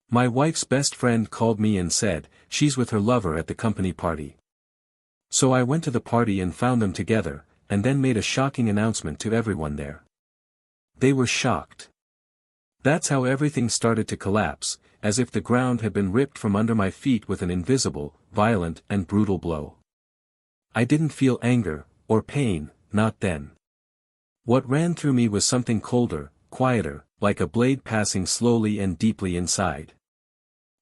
My wife's best friend called me and said, she's with her lover at the company party. So I went to the party and found them together, and then made a shocking announcement to everyone there. They were shocked. That's how everything started to collapse, as if the ground had been ripped from under my feet with an invisible, violent and brutal blow. I didn't feel anger, or pain, not then. What ran through me was something colder, quieter, like a blade passing slowly and deeply inside.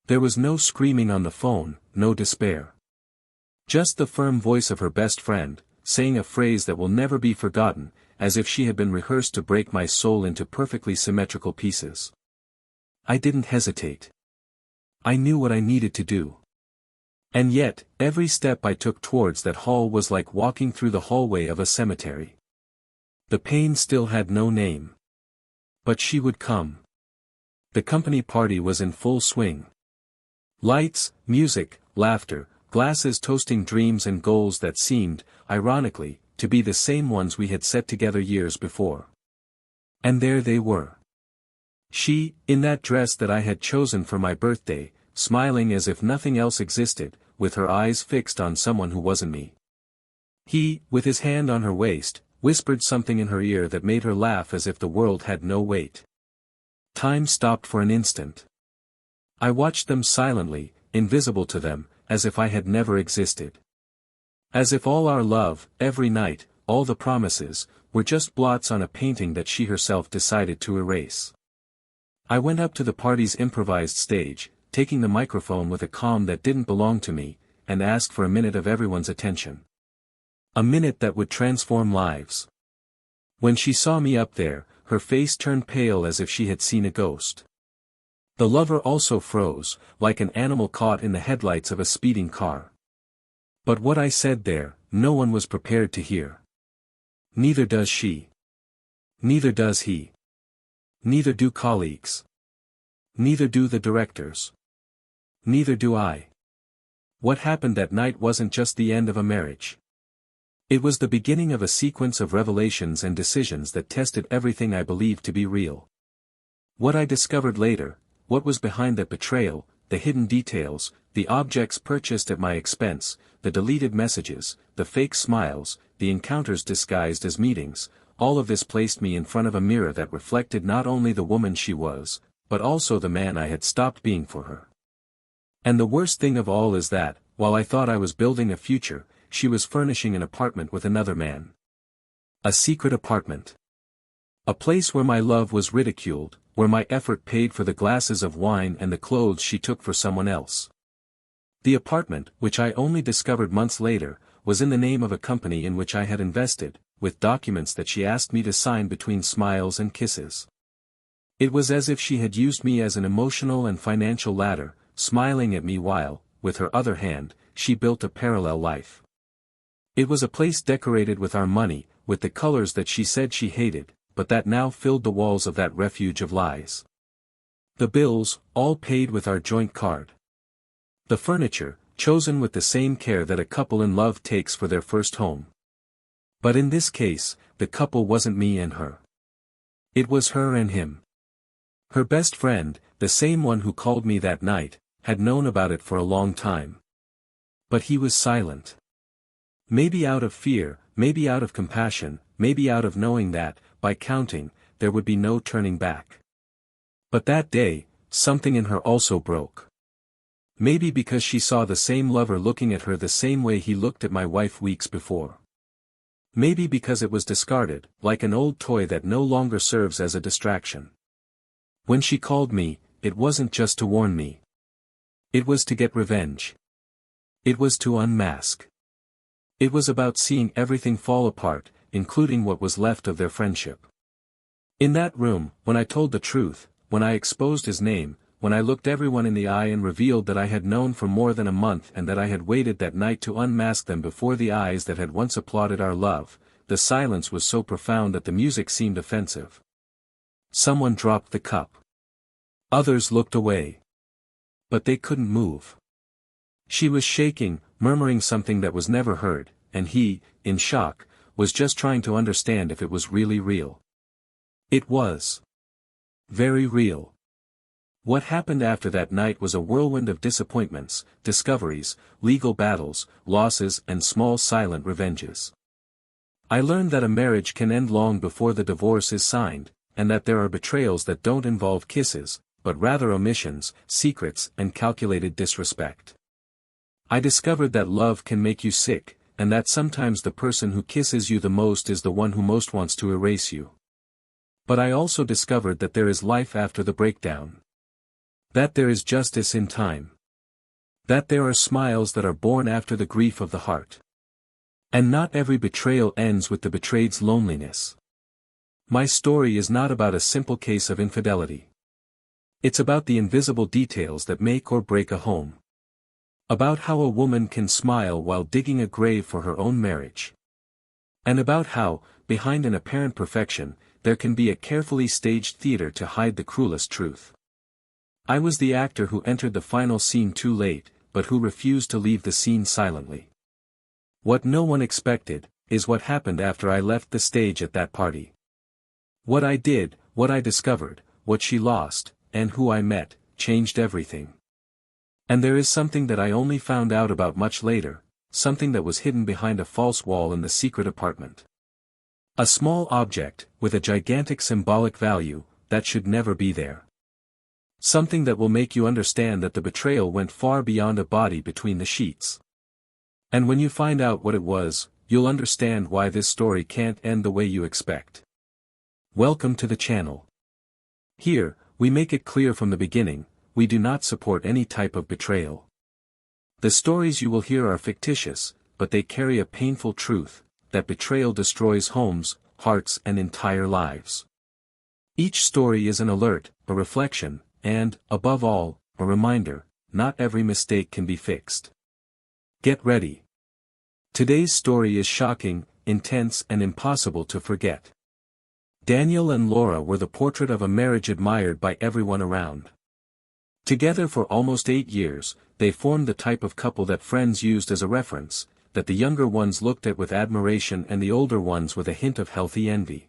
There was no screaming on the phone, no despair. Just the firm voice of her best friend, saying a phrase that will never be forgotten, as if she had been rehearsed to break my soul into perfectly symmetrical pieces. I didn't hesitate. I knew what I needed to do. And yet, every step I took towards that hall was like walking through the hallway of a cemetery. The pain still had no name. But she would come. The company party was in full swing. Lights, music, laughter, glasses toasting dreams and goals that seemed, ironically, to be the same ones we had set together years before. And there they were. She, in that dress that I had chosen for my birthday, smiling as if nothing else existed, with her eyes fixed on someone who wasn't me. He, with his hand on her waist, whispered something in her ear that made her laugh as if the world had no weight. Time stopped for an instant. I watched them silently, invisible to them, as if I had never existed. As if all our love, every night, all the promises, were just blots on a painting that she herself decided to erase. I went up to the party's improvised stage, taking the microphone with a calm that didn't belong to me, and asked for a minute of everyone's attention. A minute that would transform lives. When she saw me up there, her face turned pale as if she had seen a ghost. The lover also froze, like an animal caught in the headlights of a speeding car. But what I said there, no one was prepared to hear. Neither does she. Neither does he. Neither do colleagues. Neither do the directors. Neither do I. What happened that night wasn't just the end of a marriage. It was the beginning of a sequence of revelations and decisions that tested everything I believed to be real. What I discovered later, what was behind that betrayal, the hidden details, the objects purchased at my expense, the deleted messages, the fake smiles, the encounters disguised as meetings, all of this placed me in front of a mirror that reflected not only the woman she was, but also the man I had stopped being for her. And the worst thing of all is that, while I thought I was building a future, she was furnishing an apartment with another man. A secret apartment. A place where my love was ridiculed, where my effort paid for the glasses of wine and the clothes she took for someone else. The apartment, which I only discovered months later, was in the name of a company in which I had invested, with documents that she asked me to sign between smiles and kisses. It was as if she had used me as an emotional and financial ladder, smiling at me while, with her other hand, she built a parallel life. It was a place decorated with our money, with the colors that she said she hated, but that now filled the walls of that refuge of lies. The bills, all paid with our joint card. The furniture, chosen with the same care that a couple in love takes for their first home. But in this case, the couple wasn't me and her. It was her and him. Her best friend, the same one who called me that night, had known about it for a long time. But he was silent. Maybe out of fear, maybe out of compassion, maybe out of knowing that, by counting, there would be no turning back. But that day, something in her also broke. Maybe because she saw the same lover looking at her the same way he looked at my wife weeks before. Maybe because it was discarded, like an old toy that no longer serves as a distraction. When she called me, it wasn't just to warn me. It was to get revenge. It was to unmask. It was about seeing everything fall apart, including what was left of their friendship. In that room, when I told the truth, when I exposed his name, when I looked everyone in the eye and revealed that I had known for more than a month and that I had waited that night to unmask them before the eyes that had once applauded our love, the silence was so profound that the music seemed offensive. Someone dropped the cup. Others looked away. But they couldn't move. She was shaking, murmuring something that was never heard, and he, in shock, was just trying to understand if it was really real. It was. Very real. What happened after that night was a whirlwind of disappointments, discoveries, legal battles, losses and small silent revenges. I learned that a marriage can end long before the divorce is signed, and that there are betrayals that don't involve kisses, but rather omissions, secrets and calculated disrespect. I discovered that love can make you sick, and that sometimes the person who kisses you the most is the one who most wants to erase you. But I also discovered that there is life after the breakdown. That there is justice in time. That there are smiles that are born after the grief of the heart. And not every betrayal ends with the betrayed's loneliness. My story is not about a simple case of infidelity. It's about the invisible details that make or break a home. About how a woman can smile while digging a grave for her own marriage. And about how, behind an apparent perfection, there can be a carefully staged theater to hide the cruelest truth. I was the actor who entered the final scene too late, but who refused to leave the scene silently. What no one expected, is what happened after I left the stage at that party. What I did, what I discovered, what she lost, and who I met, changed everything. And there is something that I only found out about much later, something that was hidden behind a false wall in the secret apartment. A small object, with a gigantic symbolic value, that should never be there. Something that will make you understand that the betrayal went far beyond a body between the sheets. And when you find out what it was, you'll understand why this story can't end the way you expect. Welcome to the channel. Here, we make it clear from the beginning, we do not support any type of betrayal. The stories you will hear are fictitious, but they carry a painful truth, that betrayal destroys homes, hearts and entire lives. Each story is an alert, a reflection, and, above all, a reminder, not every mistake can be fixed. Get ready. Today's story is shocking, intense and impossible to forget. Daniel and Laura were the portrait of a marriage admired by everyone around. Together for almost 8 years, they formed the type of couple that friends used as a reference, that the younger ones looked at with admiration and the older ones with a hint of healthy envy.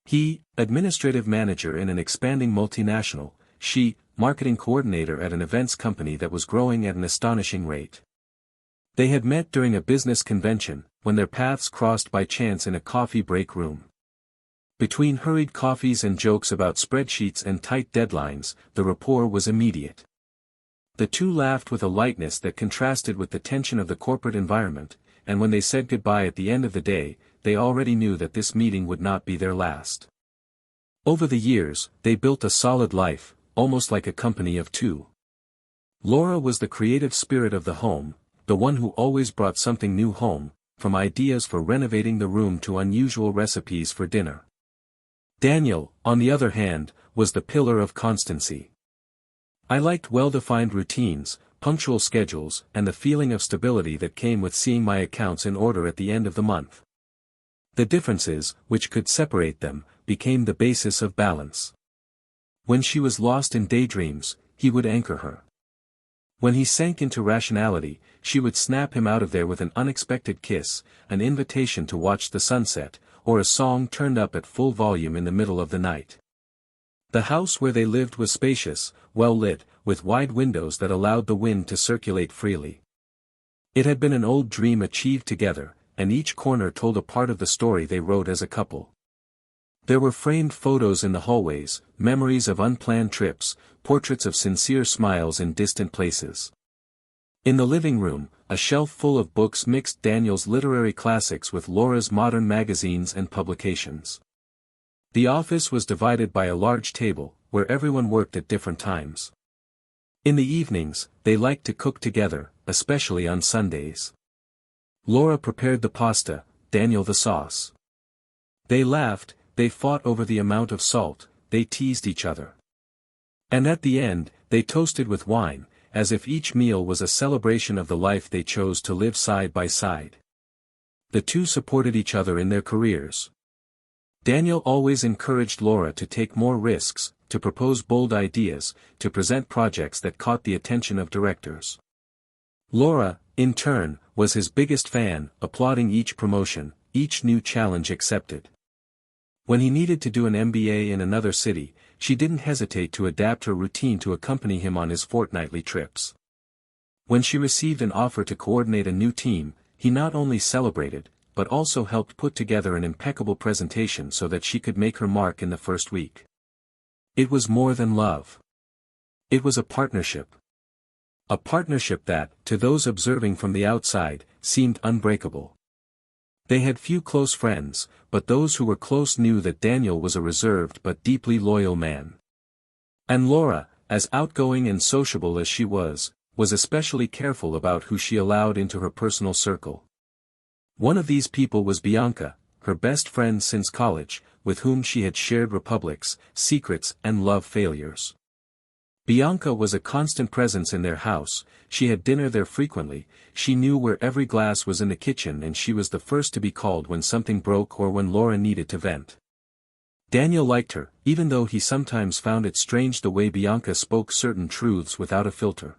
He, administrative manager in an expanding multinational, she, marketing coordinator at an events company that was growing at an astonishing rate. They had met during a business convention, when their paths crossed by chance in a coffee break room. Between hurried coffees and jokes about spreadsheets and tight deadlines, the rapport was immediate. The two laughed with a lightness that contrasted with the tension of the corporate environment, and when they said goodbye at the end of the day, they already knew that this meeting would not be their last. Over the years, they built a solid life, almost like a company of two. Laura was the creative spirit of the home, the one who always brought something new home, from ideas for renovating the room to unusual recipes for dinner. Daniel, on the other hand, was the pillar of constancy. I liked well-defined routines, punctual schedules, and the feeling of stability that came with seeing my accounts in order at the end of the month. The differences, which could separate them, became the basis of balance. When she was lost in daydreams, he would anchor her. When he sank into rationality, she would snap him out of there with an unexpected kiss, an invitation to watch the sunset, or a song turned up at full volume in the middle of the night. The house where they lived was spacious, well lit, with wide windows that allowed the wind to circulate freely. It had been an old dream achieved together, and each corner told a part of the story they wrote as a couple. There were framed photos in the hallways, memories of unplanned trips, portraits of sincere smiles in distant places. In the living room, a shelf full of books mixed Daniel's literary classics with Laura's modern magazines and publications. The office was divided by a large table, where everyone worked at different times. In the evenings, they liked to cook together, especially on Sundays. Laura prepared the pasta, Daniel the sauce. They laughed, they fought over the amount of salt, they teased each other. And at the end, they toasted with wine, as if each meal was a celebration of the life they chose to live side by side. The two supported each other in their careers. Daniel always encouraged Laura to take more risks, to propose bold ideas, to present projects that caught the attention of directors. Laura, in turn, was his biggest fan, applauding each promotion, each new challenge accepted. When he needed to do an MBA in another city, she didn't hesitate to adapt her routine to accompany him on his fortnightly trips. When she received an offer to coordinate a new team, he not only celebrated, but also helped put together an impeccable presentation so that she could make her mark in the first week. It was more than love. It was a partnership. A partnership that, to those observing from the outside, seemed unbreakable. They had few close friends, but those who were close knew that Daniel was a reserved but deeply loyal man. And Laura, as outgoing and sociable as she was especially careful about who she allowed into her personal circle. One of these people was Bianca, her best friend since college, with whom she had shared republics, secrets and love failures. Bianca was a constant presence in their house, she had dinner there frequently, she knew where every glass was in the kitchen and she was the first to be called when something broke or when Laura needed to vent. Daniel liked her, even though he sometimes found it strange the way Bianca spoke certain truths without a filter.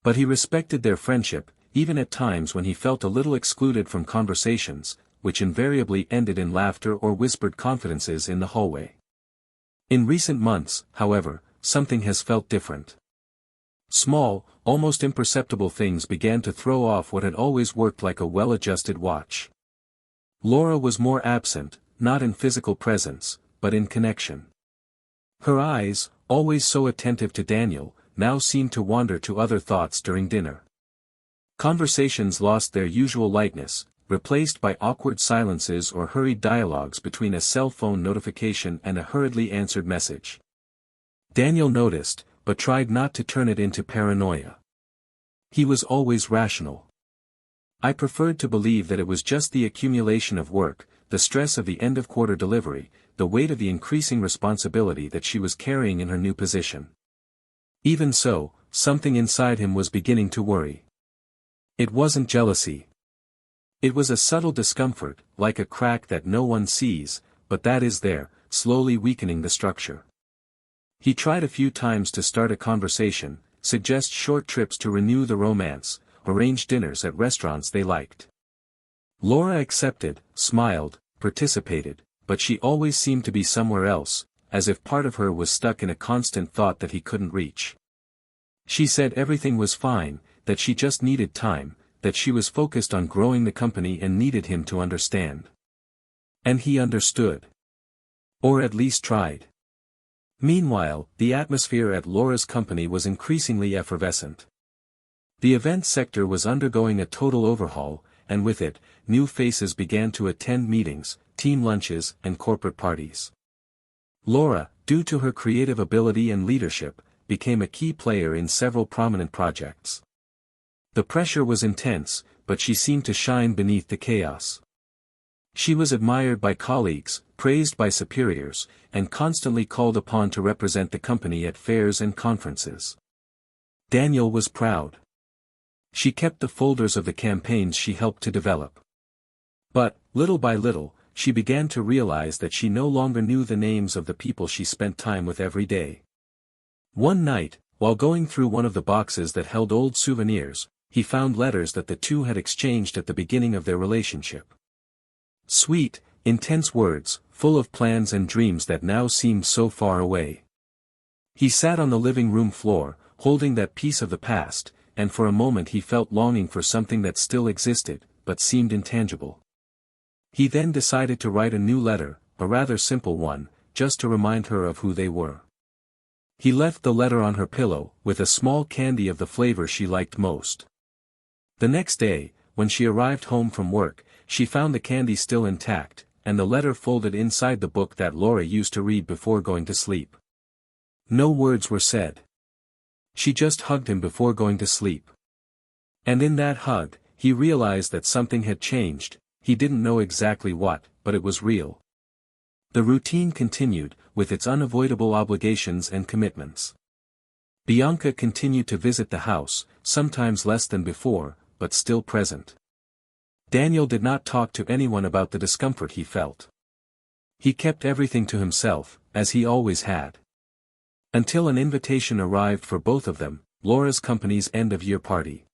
But he respected their friendship, even at times when he felt a little excluded from conversations, which invariably ended in laughter or whispered confidences in the hallway. In recent months, however, something has felt different. Small, almost imperceptible things began to throw off what had always worked like a well-adjusted watch. Laura was more absent, not in physical presence, but in connection. Her eyes, always so attentive to Daniel, now seemed to wander to other thoughts during dinner. Conversations lost their usual lightness, replaced by awkward silences or hurried dialogues between a cell phone notification and a hurriedly answered message. Daniel noticed, but tried not to turn it into paranoia. He was always rational. I preferred to believe that it was just the accumulation of work, the stress of the end-of-quarter delivery, the weight of the increasing responsibility that she was carrying in her new position. Even so, something inside him was beginning to worry. It wasn't jealousy. It was a subtle discomfort, like a crack that no one sees, but that is there, slowly weakening the structure. He tried a few times to start a conversation, suggest short trips to renew the romance, arrange dinners at restaurants they liked. Laura accepted, smiled, participated, but she always seemed to be somewhere else, as if part of her was stuck in a constant thought that he couldn't reach. She said everything was fine, that she just needed time, that she was focused on growing the company and needed him to understand. And he understood. Or at least tried. Meanwhile, the atmosphere at Laura's company was increasingly effervescent. The events sector was undergoing a total overhaul, and with it, new faces began to attend meetings, team lunches, and corporate parties. Laura, due to her creative ability and leadership, became a key player in several prominent projects. The pressure was intense, but she seemed to shine beneath the chaos. She was admired by colleagues, praised by superiors, and constantly called upon to represent the company at fairs and conferences. Daniel was proud. She kept the folders of the campaigns she helped to develop. But, little by little, she began to realize that she no longer knew the names of the people she spent time with every day. One night, while going through one of the boxes that held old souvenirs, he found letters that the two had exchanged at the beginning of their relationship. Sweet, intense words, full of plans and dreams that now seemed so far away. He sat on the living room floor, holding that piece of the past, and for a moment he felt longing for something that still existed, but seemed intangible. He then decided to write a new letter, a rather simple one, just to remind her of who they were. He left the letter on her pillow, with a small candy of the flavor she liked most. The next day, when she arrived home from work, she found the candy still intact, and the letter folded inside the book that Laura used to read before going to sleep. No words were said. She just hugged him before going to sleep. And in that hug, he realized that something had changed. He didn't know exactly what, but it was real. The routine continued, with its unavoidable obligations and commitments. Bianca continued to visit the house, sometimes less than before, but still present. Daniel did not talk to anyone about the discomfort he felt. He kept everything to himself, as he always had. Until an invitation arrived for both of them, Laura's company's end-of-year party.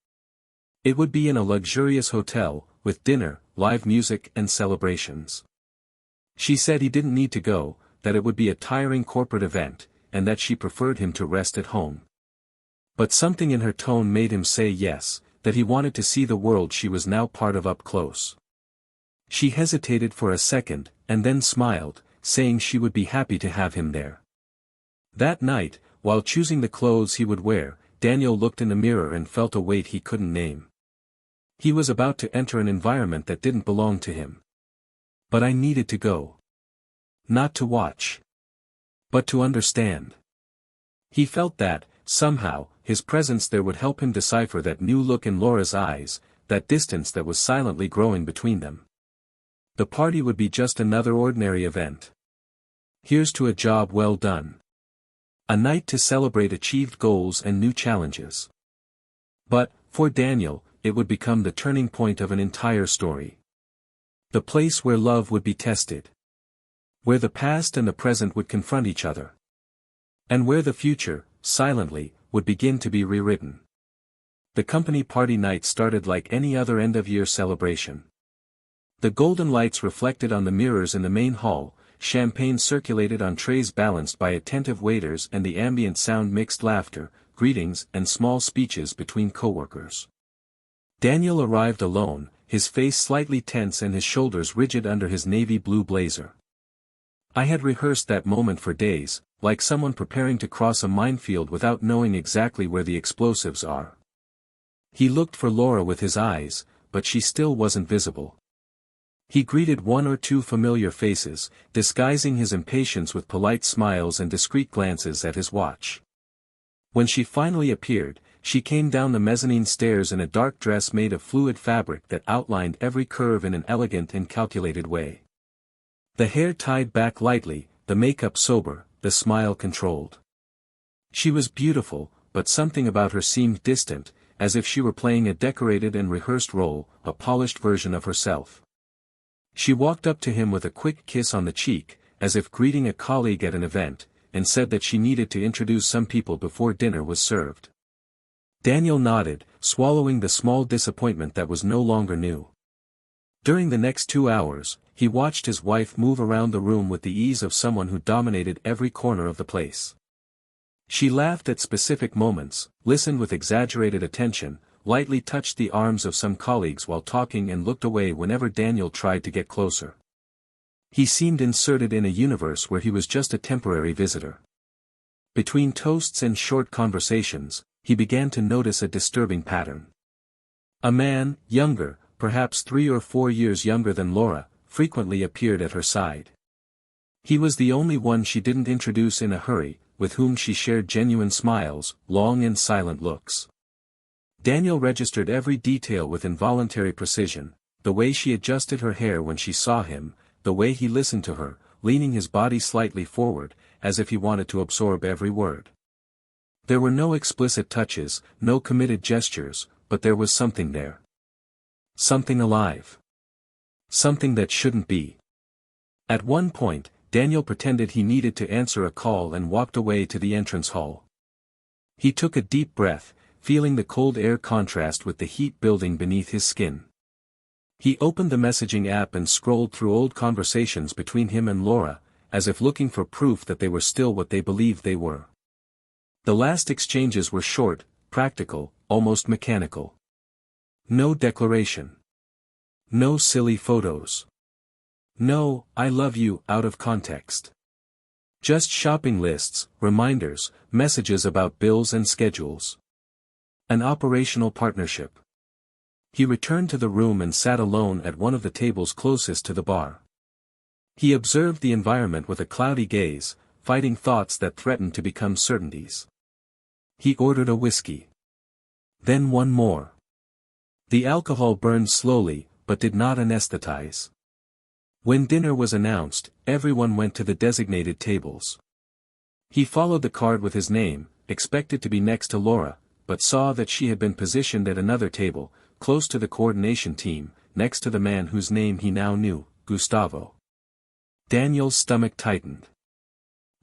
It would be in a luxurious hotel, with dinner, live music and celebrations. She said he didn't need to go, that it would be a tiring corporate event, and that she preferred him to rest at home. But something in her tone made him say yes, that he wanted to see the world she was now part of up close. She hesitated for a second, and then smiled, saying she would be happy to have him there. That night, while choosing the clothes he would wear, Daniel looked in the mirror and felt a weight he couldn't name. He was about to enter an environment that didn't belong to him. But I needed to go. Not to watch. But to understand. He felt that, somehow, his presence there would help him decipher that new look in Laura's eyes, that distance that was silently growing between them. The party would be just another ordinary event. Here's to a job well done. A night to celebrate achieved goals and new challenges. But, for Daniel, it would become the turning point of an entire story. The place where love would be tested. Where the past and the present would confront each other. And where the future, silently, would begin to be rewritten. The company party night started like any other end-of-year celebration. The golden lights reflected on the mirrors in the main hall, champagne circulated on trays balanced by attentive waiters, and the ambient sound mixed laughter, greetings and small speeches between coworkers. Daniel arrived alone, his face slightly tense and his shoulders rigid under his navy blue blazer. I had rehearsed that moment for days, like someone preparing to cross a minefield without knowing exactly where the explosives are. He looked for Laura with his eyes, but she still wasn't visible. He greeted one or two familiar faces, disguising his impatience with polite smiles and discreet glances at his watch. When she finally appeared, she came down the mezzanine stairs in a dark dress made of fluid fabric that outlined every curve in an elegant and calculated way. The hair tied back lightly, the makeup sober, the smile controlled. She was beautiful, but something about her seemed distant, as if she were playing a decorated and rehearsed role, a polished version of herself. She walked up to him with a quick kiss on the cheek, as if greeting a colleague at an event, and said that she needed to introduce some people before dinner was served. Daniel nodded, swallowing the small disappointment that was no longer new. During the next 2 hours, he watched his wife move around the room with the ease of someone who dominated every corner of the place. She laughed at specific moments, listened with exaggerated attention, lightly touched the arms of some colleagues while talking and looked away whenever Daniel tried to get closer. He seemed inserted in a universe where he was just a temporary visitor. Between toasts and short conversations, he began to notice a disturbing pattern. A man, younger, perhaps 3 or 4 years younger than Laura, frequently appeared at her side. He was the only one she didn't introduce in a hurry, with whom she shared genuine smiles, long and silent looks. Daniel registered every detail with involuntary precision, the way she adjusted her hair when she saw him, the way he listened to her, leaning his body slightly forward, as if he wanted to absorb every word. There were no explicit touches, no committed gestures, but there was something there. Something alive. Something that shouldn't be. At one point, Daniel pretended he needed to answer a call and walked away to the entrance hall. He took a deep breath, feeling the cold air contrast with the heat building beneath his skin. He opened the messaging app and scrolled through old conversations between him and Laura, as if looking for proof that they were still what they believed they were. The last exchanges were short, practical, almost mechanical. No declaration. No silly photos. No, "I love you," out of context. Just shopping lists, reminders, messages about bills and schedules. An operational partnership. He returned to the room and sat alone at one of the tables closest to the bar. He observed the environment with a cloudy gaze, fighting thoughts that threatened to become certainties. He ordered a whiskey. Then one more. The alcohol burned slowly, but did not anesthetize. When dinner was announced, everyone went to the designated tables. He followed the card with his name, expected to be next to Laura, but saw that she had been positioned at another table, close to the coordination team, next to the man whose name he now knew, Gustavo. Daniel's stomach tightened.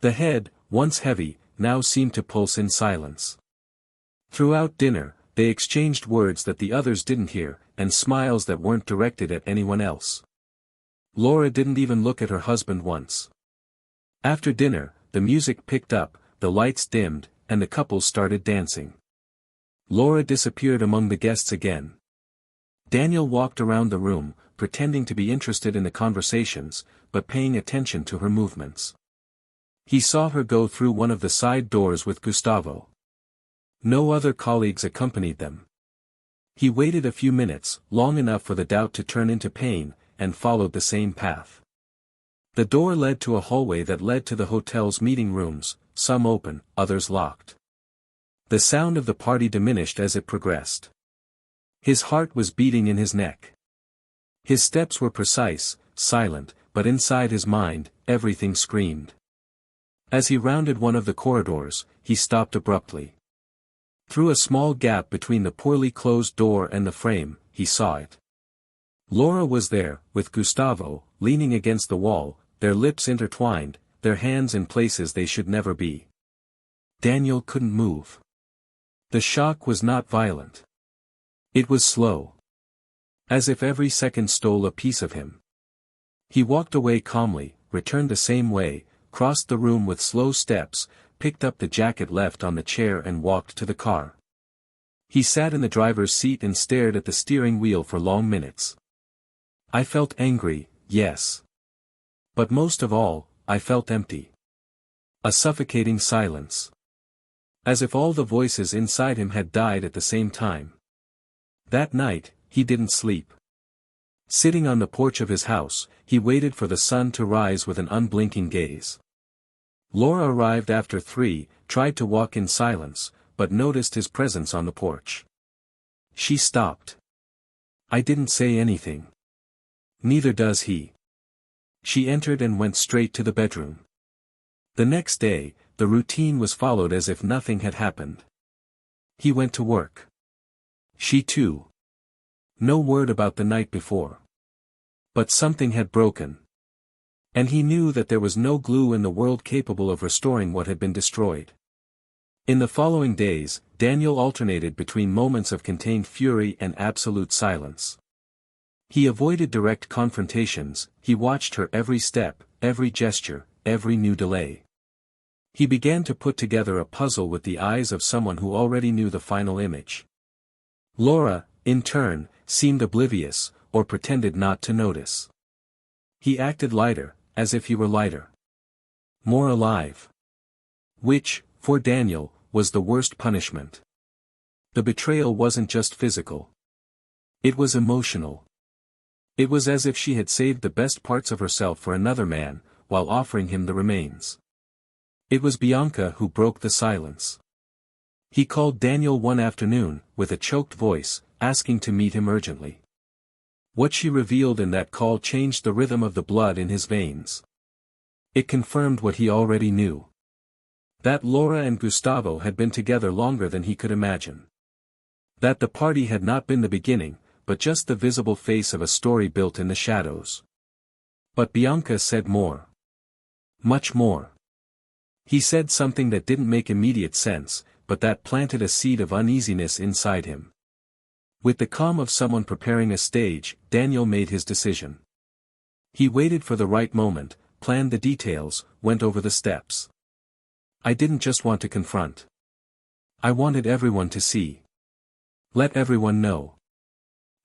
The head, once heavy, now seemed to pulse in silence. Throughout dinner, they exchanged words that the others didn't hear, and smiles that weren't directed at anyone else. Laura didn't even look at her husband once. After dinner, the music picked up, the lights dimmed, and the couple started dancing. Laura disappeared among the guests again. Daniel walked around the room, pretending to be interested in the conversations, but paying attention to her movements. He saw her go through one of the side doors with Gustavo. No other colleagues accompanied them. He waited a few minutes, long enough for the doubt to turn into pain, and followed the same path. The door led to a hallway that led to the hotel's meeting rooms, some open, others locked. The sound of the party diminished as it progressed. His heart was beating in his neck. His steps were precise, silent, but inside his mind, everything screamed. As he rounded one of the corridors, he stopped abruptly. Through a small gap between the poorly closed door and the frame, he saw it. Laura was there, with Gustavo, leaning against the wall, their lips intertwined, their hands in places they should never be. Daniel couldn't move. The shock was not violent. It was slow. As if every second stole a piece of him. He walked away calmly, returned the same way, crossed the room with slow steps, picked up the jacket left on the chair and walked to the car. He sat in the driver's seat and stared at the steering wheel for long minutes. I felt angry, yes. But most of all, I felt empty. A suffocating silence. As if all the voices inside him had died at the same time. That night, he didn't sleep. Sitting on the porch of his house, he waited for the sun to rise with an unblinking gaze. Laura arrived after 3, tried to walk in silence, but noticed his presence on the porch. She stopped. I didn't say anything. Neither does he. She entered and went straight to the bedroom. The next day, the routine was followed as if nothing had happened. He went to work. She too. No word about the night before. But something had broken. And he knew that there was no glue in the world capable of restoring what had been destroyed. In the following days, Daniel alternated between moments of contained fury and absolute silence. He avoided direct confrontations, he watched her every step, every gesture, every new delay. He began to put together a puzzle with the eyes of someone who already knew the final image. Laura, in turn, seemed oblivious, or pretended not to notice. He acted lighter, as if he were lighter. More alive. Which, for Daniel, was the worst punishment. The betrayal wasn't just physical. It was emotional. It was as if she had saved the best parts of herself for another man, while offering him the remains. It was Bianca who broke the silence. He called Daniel one afternoon, with a choked voice, asking to meet him urgently. What she revealed in that call changed the rhythm of the blood in his veins. It confirmed what he already knew. That Laura and Gustavo had been together longer than he could imagine. That the party had not been the beginning, but just the visible face of a story built in the shadows. But Bianca said more. Much more. He said something that didn't make immediate sense, but that planted a seed of uneasiness inside him. With the calm of someone preparing a stage, Daniel made his decision. He waited for the right moment, planned the details, went over the steps. I didn't just want to confront. I wanted everyone to see. Let everyone know.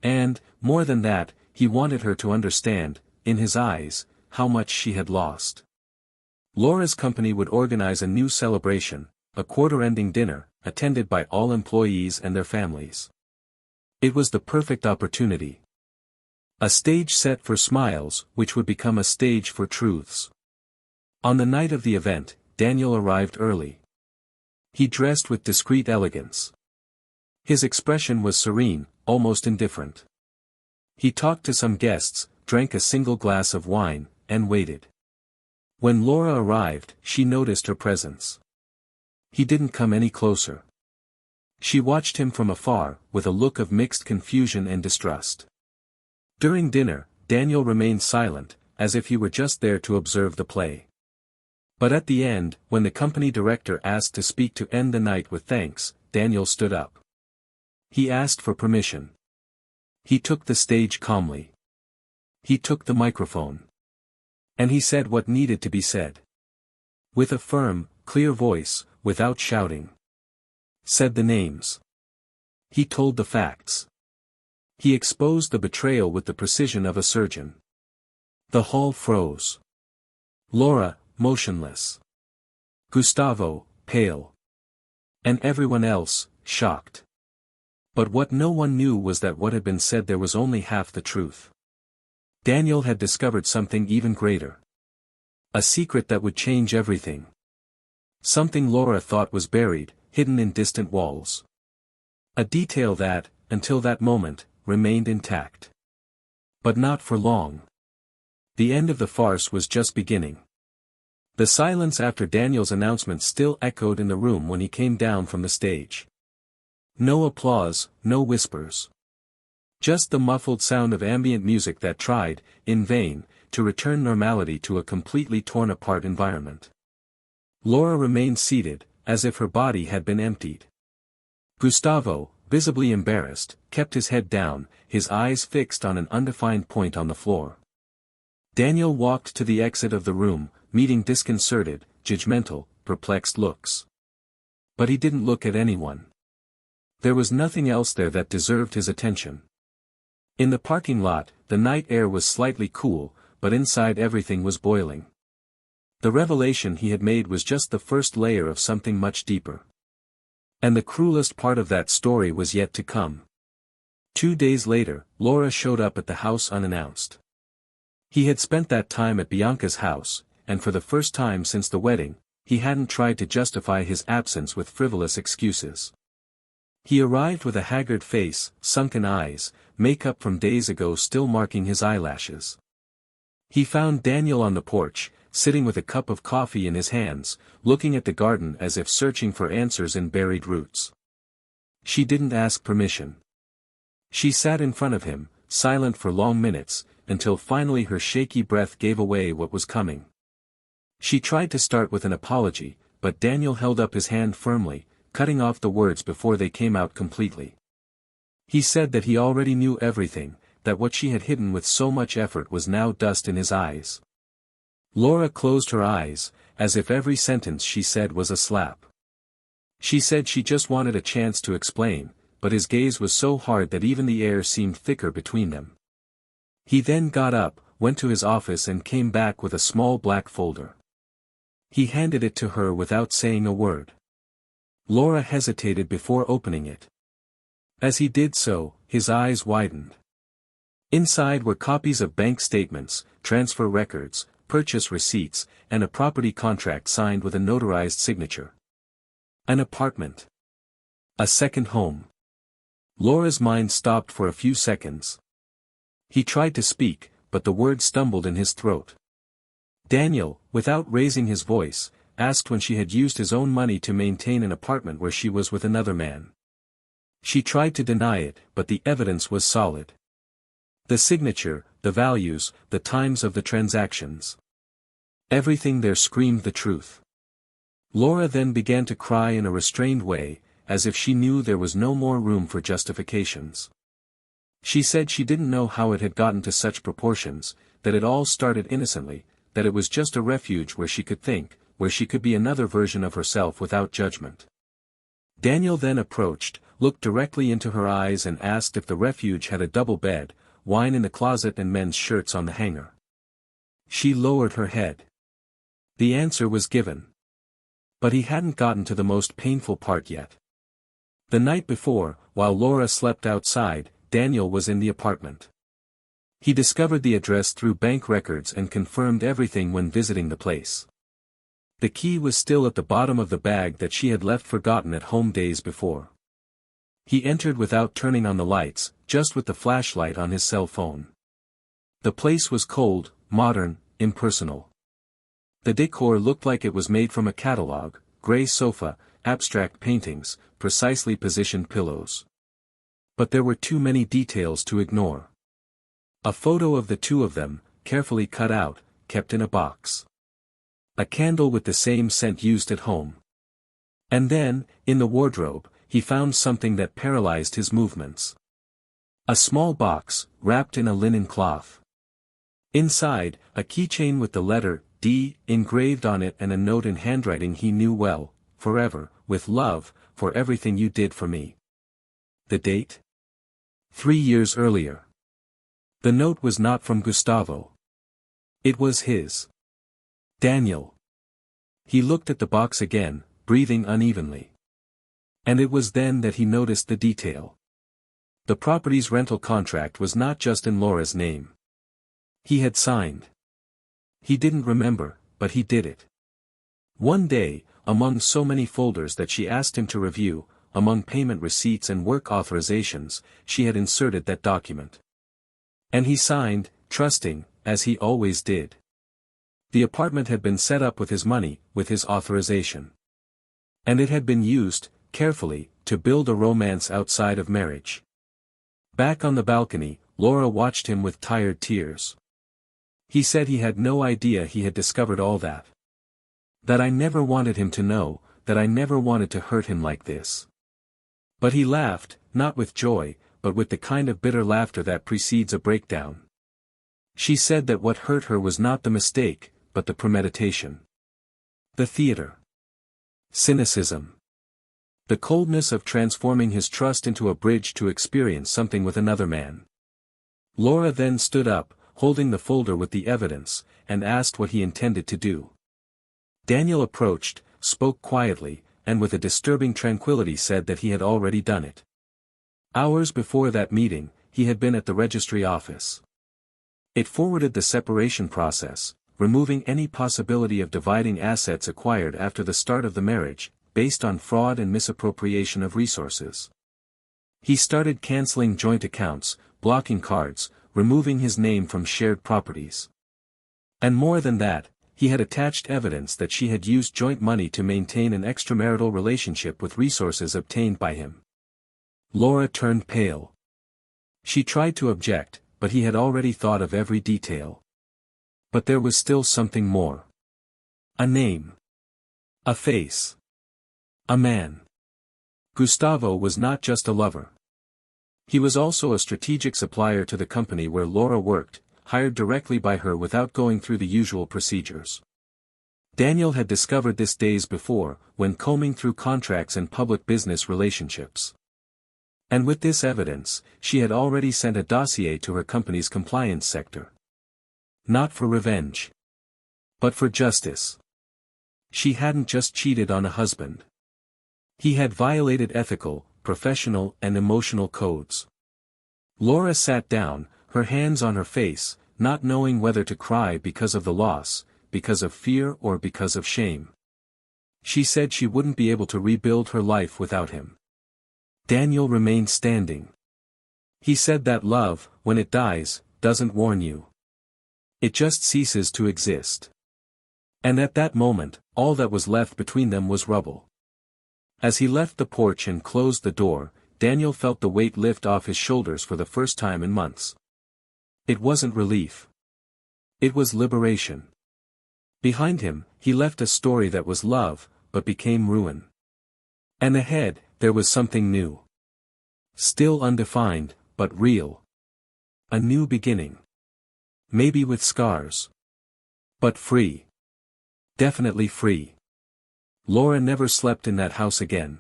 And, more than that, he wanted her to understand, in his eyes, how much she had lost. Laura's company would organize a new celebration, a quarter-ending dinner, attended by all employees and their families. It was the perfect opportunity. A stage set for smiles, which would become a stage for truths. On the night of the event, Daniel arrived early. He dressed with discreet elegance. His expression was serene, almost indifferent. He talked to some guests, drank a single glass of wine, and waited. When Laura arrived, she noticed her presence. He didn't come any closer. She watched him from afar, with a look of mixed confusion and distrust. During dinner, Daniel remained silent, as if he were just there to observe the play. But at the end, when the company director asked to speak to end the night with thanks, Daniel stood up. He asked for permission. He took the stage calmly. He took the microphone. And he said what needed to be said. With a firm, clear voice, without shouting. Said the names. He told the facts. He exposed the betrayal with the precision of a surgeon. The hall froze. Laura, motionless. Gustavo, pale. And everyone else, shocked. But what no one knew was that what had been said there was only half the truth. Daniel had discovered something even greater. A secret that would change everything. Something Laura thought was buried, hidden in distant walls. A detail that, until that moment, remained intact. But not for long. The end of the farce was just beginning. The silence after Daniel's announcement still echoed in the room when he came down from the stage. No applause, no whispers. Just the muffled sound of ambient music that tried, in vain, to return normality to a completely torn-apart environment. Laura remained seated, as if her body had been emptied. Gustavo, visibly embarrassed, kept his head down, his eyes fixed on an undefined point on the floor. Daniel walked to the exit of the room, meeting disconcerted, judgmental, perplexed looks. But he didn't look at anyone. There was nothing else there that deserved his attention. In the parking lot, the night air was slightly cool, but inside everything was boiling. The revelation he had made was just the first layer of something much deeper. And the cruelest part of that story was yet to come. 2 days later, Laura showed up at the house unannounced. He had spent that time at Bianca's house, and for the first time since the wedding, he hadn't tried to justify his absence with frivolous excuses. He arrived with a haggard face, sunken eyes, makeup from days ago still marking his eyelashes. He found Daniel on the porch, sitting with a cup of coffee in his hands, looking at the garden as if searching for answers in buried roots. She didn't ask permission. She sat in front of him, silent for long minutes, until finally her shaky breath gave away what was coming. She tried to start with an apology, but Daniel held up his hand firmly, cutting off the words before they came out completely. He said that he already knew everything, that what she had hidden with so much effort was now dust in his eyes. Laura closed her eyes, as if every sentence she said was a slap. She said she just wanted a chance to explain, but his gaze was so hard that even the air seemed thicker between them. He then got up, went to his office and came back with a small black folder. He handed it to her without saying a word. Laura hesitated before opening it. As he did so, his eyes widened. Inside were copies of bank statements, transfer records, purchase receipts, and a property contract signed with a notarized signature. An apartment. A second home. Laura's mind stopped for a few seconds. He tried to speak, but the words stumbled in his throat. Daniel, without raising his voice, asked when she had used his own money to maintain an apartment where she was with another man. She tried to deny it, but the evidence was solid. The signature, the values, the times of the transactions. Everything there screamed the truth. Laura then began to cry in a restrained way, as if she knew there was no more room for justifications. She said she didn't know how it had gotten to such proportions, that it all started innocently, that it was just a refuge where she could think, where she could be another version of herself without judgment. Daniel then approached, looked directly into her eyes and asked if the refuge had a double bed, wine in the closet and men's shirts on the hanger. She lowered her head. The answer was given. But he hadn't gotten to the most painful part yet. The night before, while Laura slept outside, Daniel was in the apartment. He discovered the address through bank records and confirmed everything when visiting the place. The key was still at the bottom of the bag that she had left forgotten at home days before. He entered without turning on the lights, just with the flashlight on his cell phone. The place was cold, modern, impersonal. The decor looked like it was made from a catalog: gray sofa, abstract paintings, precisely positioned pillows. But there were too many details to ignore. A photo of the two of them, carefully cut out, kept in a box. A candle with the same scent used at home. And then, in the wardrobe, he found something that paralyzed his movements. A small box, wrapped in a linen cloth. Inside, a keychain with the letter D engraved on it and a note in handwriting he knew well, forever, with love, for everything you did for me. The date? 3 years earlier. The note was not from Gustavo. It was his. Daniel. He looked at the box again, breathing unevenly. And it was then that he noticed the detail. The property's rental contract was not just in Laura's name. He had signed. He didn't remember, but he did it. One day, among so many folders that she asked him to review, among payment receipts and work authorizations, she had inserted that document. And he signed, trusting, as he always did. The apartment had been set up with his money, with his authorization. And it had been used, carefully, to build a romance outside of marriage. Back on the balcony, Laura watched him with tired tears. He said he had no idea he had discovered all that. That I never wanted him to know, that I never wanted to hurt him like this. But he laughed, not with joy, but with the kind of bitter laughter that precedes a breakdown. She said that what hurt her was not the mistake, but the premeditation. The theater. Cynicism. The coldness of transforming his trust into a bridge to experience something with another man. Laura then stood up, holding the folder with the evidence, and asked what he intended to do. Daniel approached, spoke quietly, and with a disturbing tranquility said that he had already done it. Hours before that meeting, he had been at the registry office. It forwarded the separation process, removing any possibility of dividing assets acquired after the start of the marriage, based on fraud and misappropriation of resources. He started canceling joint accounts, blocking cards, removing his name from shared properties. And more than that, he had attached evidence that she had used joint money to maintain an extramarital relationship with resources obtained by him. Laura turned pale. She tried to object, but he had already thought of every detail. But there was still something more. A name. A face. A man. Gustavo was not just a lover. He was also a strategic supplier to the company where Laura worked, hired directly by her without going through the usual procedures. Daniel had discovered this days before, when combing through contracts and public business relationships. And with this evidence, she had already sent a dossier to her company's compliance sector. Not for revenge. But for justice. She hadn't just cheated on a husband. He had violated ethical, professional and emotional codes. Laura sat down, her hands on her face, not knowing whether to cry because of the loss, because of fear or because of shame. She said she wouldn't be able to rebuild her life without him. Daniel remained standing. He said that love, when it dies, doesn't warn you. It just ceases to exist. And at that moment, all that was left between them was rubble. As he left the porch and closed the door, Daniel felt the weight lift off his shoulders for the first time in months. It wasn't relief. It was liberation. Behind him, he left a story that was love, but became ruin. And ahead, there was something new. Still undefined, but real. A new beginning. Maybe with scars. But free. Definitely free. Laura never slept in that house again.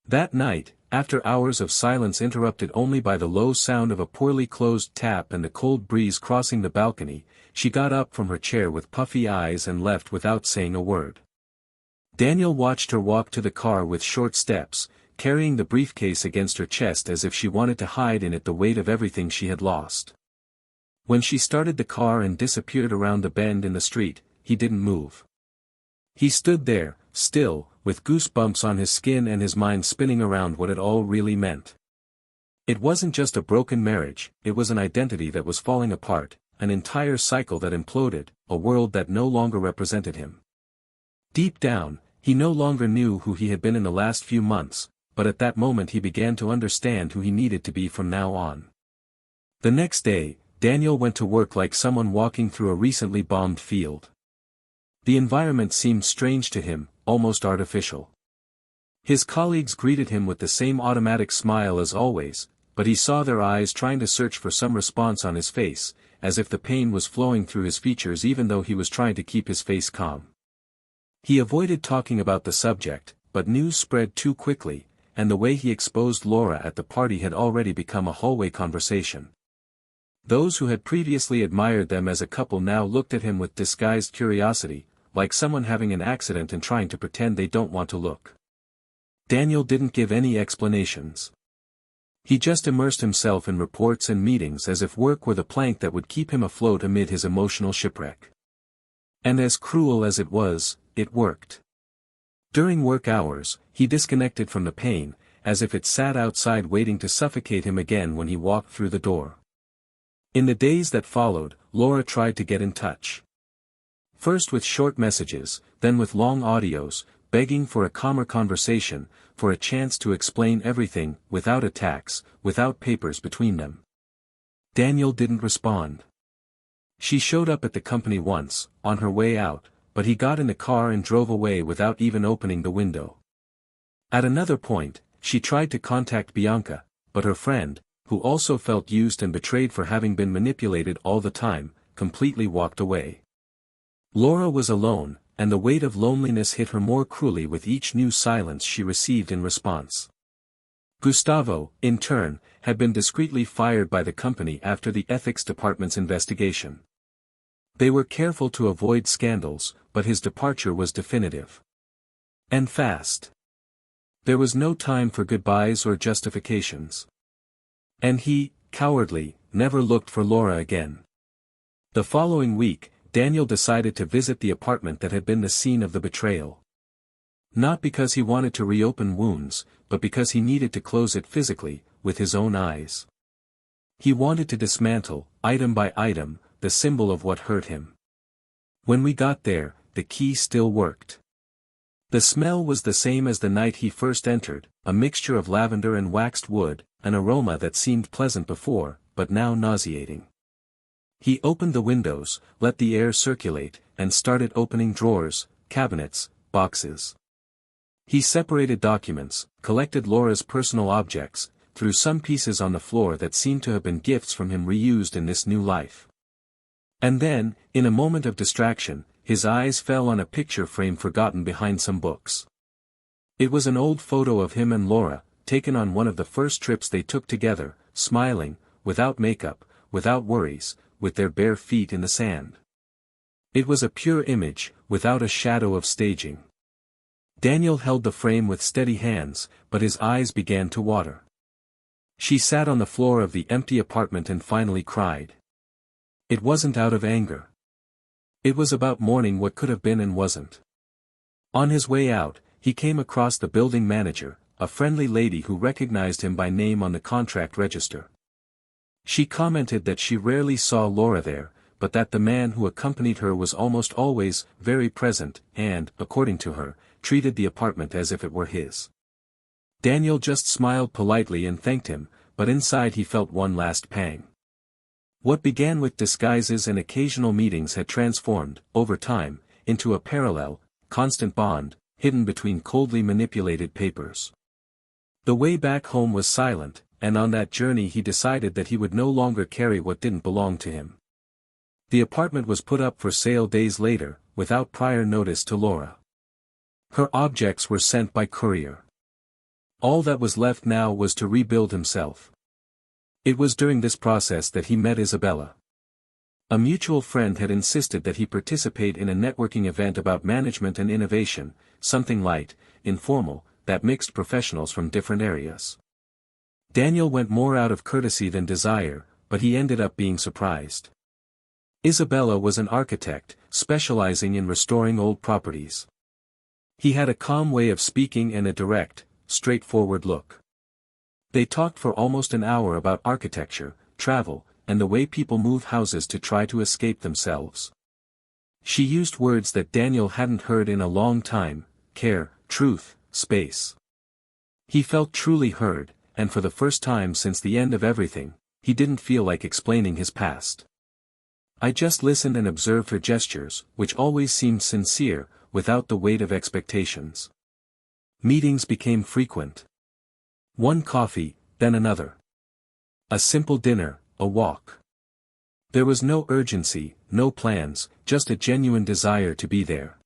That night, after hours of silence interrupted only by the low sound of a poorly closed tap and the cold breeze crossing the balcony, she got up from her chair with puffy eyes and left without saying a word. Daniel watched her walk to the car with short steps, carrying the briefcase against her chest as if she wanted to hide in it the weight of everything she had lost. When she started the car and disappeared around the bend in the street, he didn't move. He stood there, still, with goosebumps on his skin and his mind spinning around what it all really meant. It wasn't just a broken marriage, it was an identity that was falling apart, an entire cycle that imploded, a world that no longer represented him. Deep down, he no longer knew who he had been in the last few months, but at that moment he began to understand who he needed to be from now on. The next day, Daniel went to work like someone walking through a recently bombed field. The environment seemed strange to him, almost artificial. His colleagues greeted him with the same automatic smile as always, but he saw their eyes trying to search for some response on his face, as if the pain was flowing through his features even though he was trying to keep his face calm. He avoided talking about the subject, but news spread too quickly, and the way he exposed Laura at the party had already become a hallway conversation. Those who had previously admired them as a couple now looked at him with disguised curiosity, like someone having an accident and trying to pretend they don't want to look. Daniel didn't give any explanations. He just immersed himself in reports and meetings as if work were the plank that would keep him afloat amid his emotional shipwreck. And as cruel as it was, it worked. During work hours, he disconnected from the pain, as if it sat outside waiting to suffocate him again when he walked through the door. In the days that followed, Laura tried to get in touch. First with short messages, then with long audios, begging for a calmer conversation, for a chance to explain everything, without attacks, without papers between them. Daniel didn't respond. She showed up at the company once, on her way out, but he got in the car and drove away without even opening the window. At another point, she tried to contact Bianca, but her friend, who also felt used and betrayed for having been manipulated all the time, completely walked away. Laura was alone, and the weight of loneliness hit her more cruelly with each new silence she received in response. Gustavo, in turn, had been discreetly fired by the company after the ethics department's investigation. They were careful to avoid scandals, but his departure was definitive. And fast. There was no time for goodbyes or justifications. And he, cowardly, never looked for Laura again. The following week, Daniel decided to visit the apartment that had been the scene of the betrayal. Not because he wanted to reopen wounds, but because he needed to close it physically, with his own eyes. He wanted to dismantle, item by item, the symbol of what hurt him. When we got there, the key still worked. The smell was the same as the night he first entered, a mixture of lavender and waxed wood, an aroma that seemed pleasant before, but now nauseating. He opened the windows, let the air circulate, and started opening drawers, cabinets, boxes. He separated documents, collected Laura's personal objects, threw some pieces on the floor that seemed to have been gifts from him reused in this new life. And then, in a moment of distraction, his eyes fell on a picture frame forgotten behind some books. It was an old photo of him and Laura, taken on one of the first trips they took together, smiling, without makeup, without worries, with their bare feet in the sand. It was a pure image, without a shadow of staging. Daniel held the frame with steady hands, but his eyes began to water. She sat on the floor of the empty apartment and finally cried. It wasn't out of anger. It was about mourning what could have been and wasn't. On his way out, he came across the building manager, a friendly lady who recognized him by name on the contract register. She commented that she rarely saw Laura there, but that the man who accompanied her was almost always very present and, according to her, treated the apartment as if it were his. Daniel just smiled politely and thanked him, but inside he felt one last pang. What began with disguises and occasional meetings had transformed, over time, into a parallel, constant bond, hidden between coldly manipulated papers. The way back home was silent, and on that journey he decided that he would no longer carry what didn't belong to him. The apartment was put up for sale days later, without prior notice to Laura. Her objects were sent by courier. All that was left now was to rebuild himself. It was during this process that he met Isabella. A mutual friend had insisted that he participate in a networking event about management and innovation, something light, informal, that mixed professionals from different areas. Daniel went more out of courtesy than desire, but he ended up being surprised. Isabella was an architect, specializing in restoring old properties. He had a calm way of speaking and a direct, straightforward look. They talked for almost an hour about architecture, travel, and the way people move houses to try to escape themselves. She used words that Daniel hadn't heard in a long time: care, truth, space. He felt truly heard, and for the first time since the end of everything, he didn't feel like explaining his past. I just listened and observed her gestures, which always seemed sincere, without the weight of expectations. Meetings became frequent. One coffee, then another. A simple dinner, a walk. There was no urgency, no plans, just a genuine desire to be there.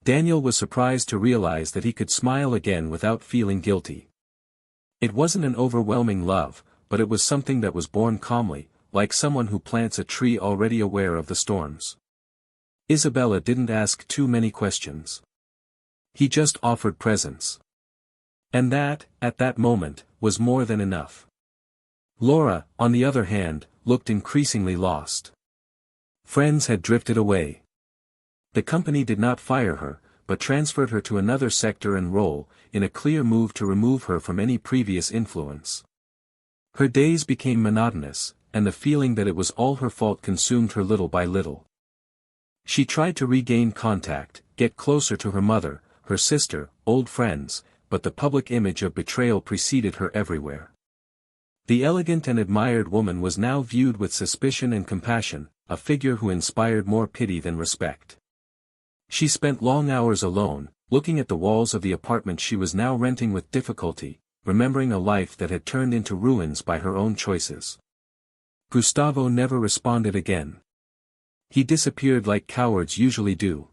Daniel was surprised to realize that he could smile again without feeling guilty. It wasn't an overwhelming love, but it was something that was born calmly, like someone who plants a tree already aware of the storms. Isabella didn't ask too many questions. He just offered presence. And that, at that moment, was more than enough. Laura, on the other hand, looked increasingly lost. Friends had drifted away. The company did not fire her, but transferred her to another sector and role, in a clear move to remove her from any previous influence. Her days became monotonous, and the feeling that it was all her fault consumed her little by little. She tried to regain contact, get closer to her mother, her sister, old friends, but the public image of betrayal preceded her everywhere. The elegant and admired woman was now viewed with suspicion and compassion, a figure who inspired more pity than respect. She spent long hours alone, looking at the walls of the apartment she was now renting with difficulty, remembering a life that had turned into ruins by her own choices. Gustavo never responded again. He disappeared like cowards usually do.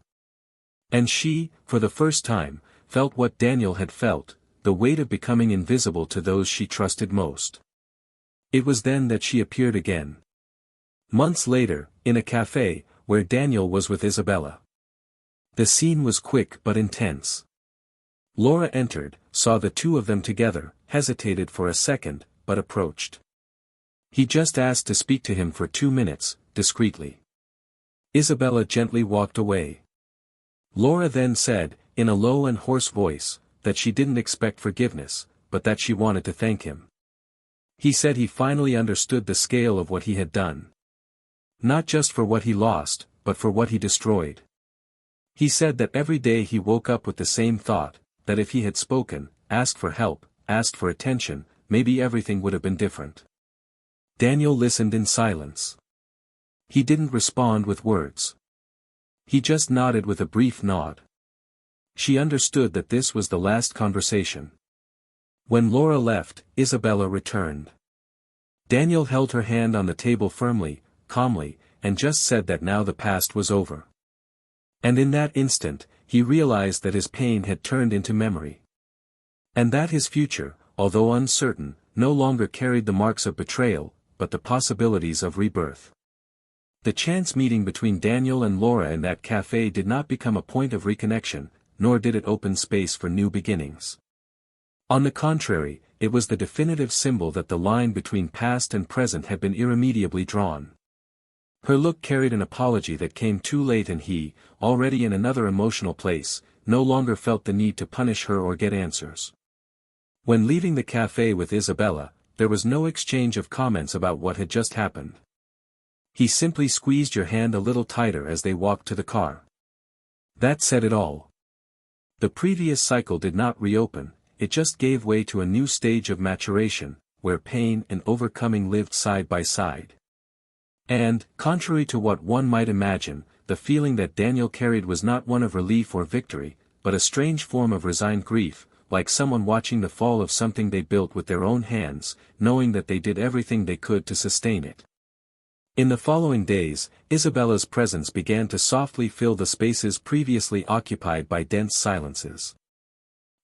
And she, for the first time, felt what Daniel had felt, the weight of becoming invisible to those she trusted most. It was then that she appeared again. Months later, in a cafe, where Daniel was with Isabella. The scene was quick but intense. Laura entered, saw the two of them together, hesitated for a second, but approached. He just asked to speak to him for 2 minutes, discreetly. Isabella gently walked away. Laura then said, in a low and hoarse voice, that she didn't expect forgiveness, but that she wanted to thank him. He said he finally understood the scale of what he had done. Not just for what he lost, but for what he destroyed. He said that every day he woke up with the same thought, that if he had spoken, asked for help, asked for attention, maybe everything would have been different. Daniel listened in silence. He didn't respond with words. He just nodded with a brief nod. She understood that this was the last conversation. When Laura left, Isabella returned. Daniel held her hand on the table firmly, calmly, and just said that now the past was over. And in that instant, he realized that his pain had turned into memory. And that his future, although uncertain, no longer carried the marks of betrayal, but the possibilities of rebirth. The chance meeting between Daniel and Laura in that cafe did not become a point of reconnection, nor did it open space for new beginnings. On the contrary, it was the definitive symbol that the line between past and present had been irremediably drawn. Her look carried an apology that came too late, and he, already in another emotional place, no longer felt the need to punish her or get answers. When leaving the cafe with Isabella, there was no exchange of comments about what had just happened. He simply squeezed your hand a little tighter as they walked to the car. That said it all. The previous cycle did not reopen, it just gave way to a new stage of maturation, where pain and overcoming lived side by side. And, contrary to what one might imagine, the feeling that Daniel carried was not one of relief or victory, but a strange form of resigned grief, like someone watching the fall of something they built with their own hands, knowing that they did everything they could to sustain it. In the following days, Isabella's presence began to softly fill the spaces previously occupied by dense silences.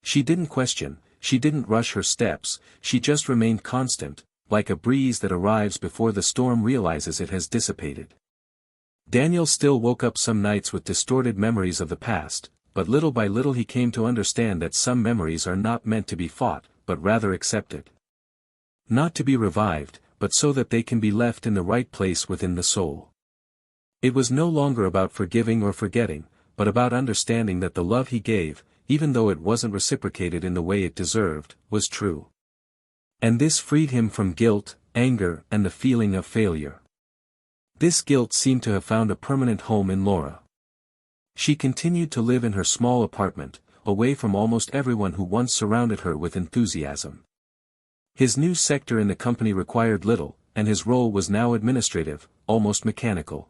She didn't question, she didn't rush her steps, she just remained constant, like a breeze that arrives before the storm realizes it has dissipated. Daniel still woke up some nights with distorted memories of the past, but little by little he came to understand that some memories are not meant to be fought, but rather accepted. Not to be revived, but so that they can be left in the right place within the soul. It was no longer about forgiving or forgetting, but about understanding that the love he gave, even though it wasn't reciprocated in the way it deserved, was true. And this freed him from guilt, anger, and the feeling of failure. This guilt seemed to have found a permanent home in Laura. She continued to live in her small apartment, away from almost everyone who once surrounded her with enthusiasm. His new sector in the company required little, and his role was now administrative, almost mechanical.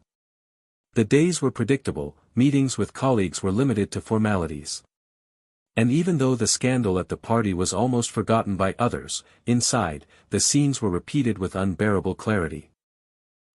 The days were predictable, meetings with colleagues were limited to formalities. And even though the scandal at the party was almost forgotten by others, inside, the scenes were repeated with unbearable clarity.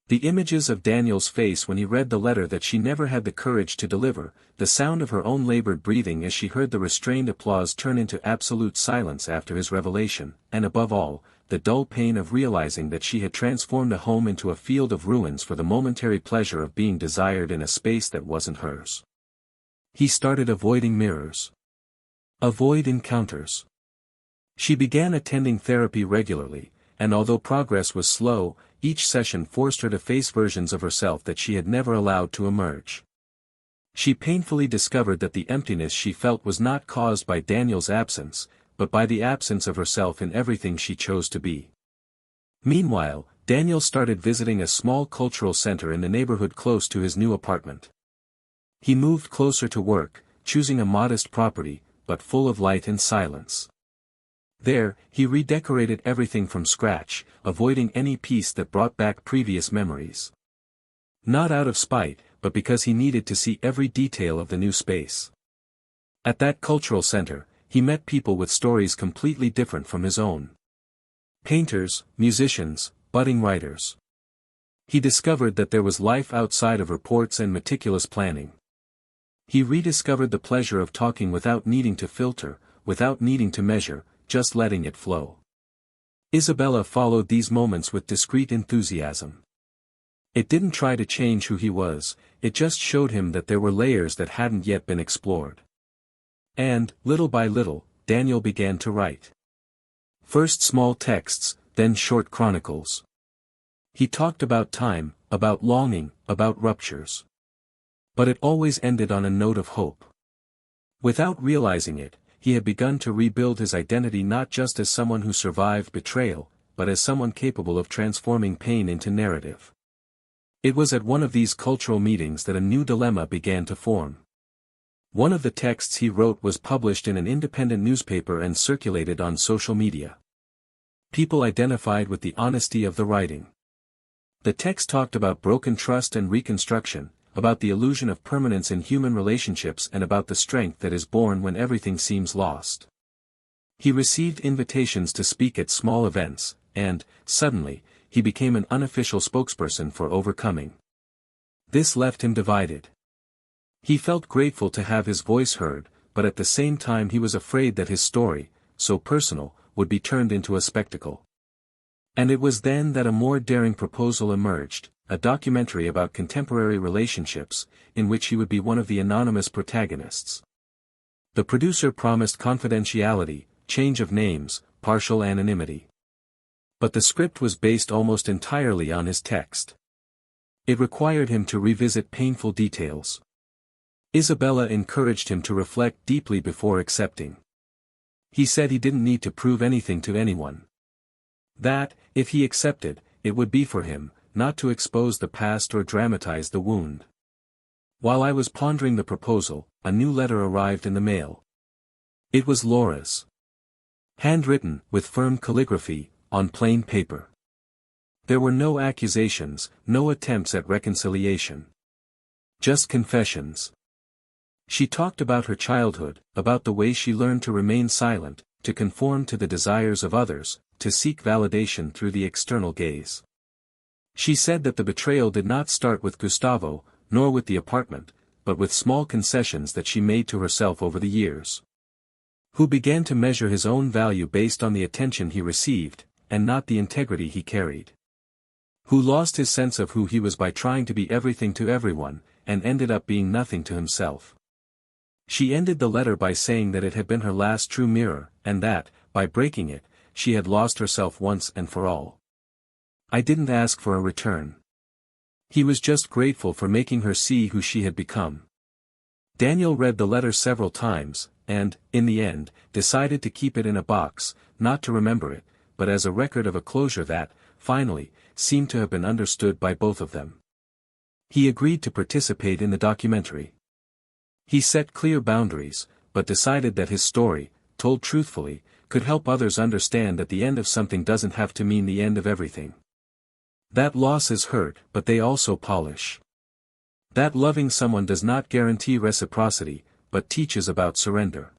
The images of Daniel's face when he read the letter that she never had the courage to deliver, the sound of her own labored breathing as she heard the restrained applause turn into absolute silence after his revelation, and above all, the dull pain of realizing that she had transformed a home into a field of ruins for the momentary pleasure of being desired in a space that wasn't hers. He started avoiding mirrors. Avoid encounters. She began attending therapy regularly, and although progress was slow, each session forced her to face versions of herself that she had never allowed to emerge. She painfully discovered that the emptiness she felt was not caused by Daniel's absence, but by the absence of herself in everything she chose to be. Meanwhile, Daniel started visiting a small cultural center in the neighborhood close to his new apartment. He moved closer to work, choosing a modest property, but full of light and silence. There, he redecorated everything from scratch, avoiding any piece that brought back previous memories. Not out of spite, but because he needed to see every detail of the new space. At that cultural center, he met people with stories completely different from his own. Painters, musicians, budding writers. He discovered that there was life outside of reports and meticulous planning. He rediscovered the pleasure of talking without needing to filter, without needing to measure, just letting it flow. Isabella followed these moments with discreet enthusiasm. It didn't try to change who he was, it just showed him that there were layers that hadn't yet been explored. And, little by little, Daniel began to write. First small texts, then short chronicles. He talked about time, about longing, about ruptures. But it always ended on a note of hope. Without realizing it, he had begun to rebuild his identity not just as someone who survived betrayal, but as someone capable of transforming pain into narrative. It was at one of these cultural meetings that a new dilemma began to form. One of the texts he wrote was published in an independent newspaper and circulated on social media. People identified with the honesty of the writing. The text talked about broken trust and reconstruction, about the illusion of permanence in human relationships and about the strength that is born when everything seems lost. He received invitations to speak at small events, and, suddenly, he became an unofficial spokesperson for Overcoming. This left him divided. He felt grateful to have his voice heard, but at the same time he was afraid that his story, so personal, would be turned into a spectacle. And it was then that a more daring proposal emerged, a documentary about contemporary relationships, in which he would be one of the anonymous protagonists. The producer promised confidentiality, change of names, partial anonymity. But the script was based almost entirely on his text. It required him to revisit painful details. Isabella encouraged him to reflect deeply before accepting. He said he didn't need to prove anything to anyone. That, if he accepted, it would be for him, not to expose the past or dramatize the wound. While I was pondering the proposal, a new letter arrived in the mail. It was Laura's. Handwritten, with firm calligraphy, on plain paper. There were no accusations, no attempts at reconciliation. Just confessions. She talked about her childhood, about the way she learned to remain silent, to conform to the desires of others, to seek validation through the external gaze. She said that the betrayal did not start with Gustavo, nor with the apartment, but with small concessions that she made to herself over the years. Who began to measure his own value based on the attention he received, and not the integrity he carried. Who lost his sense of who he was by trying to be everything to everyone, and ended up being nothing to himself. She ended the letter by saying that it had been her last true mirror, and that, by breaking it, she had lost herself once and for all. I didn't ask for a return. He was just grateful for making her see who she had become. Daniel read the letter several times, and, in the end, decided to keep it in a box, not to remember it, but as a record of a closure that, finally, seemed to have been understood by both of them. He agreed to participate in the documentary. He set clear boundaries, but decided that his story, told truthfully, could help others understand that the end of something doesn't have to mean the end of everything. That losses hurt, but they also polish. That loving someone does not guarantee reciprocity, but teaches about surrender.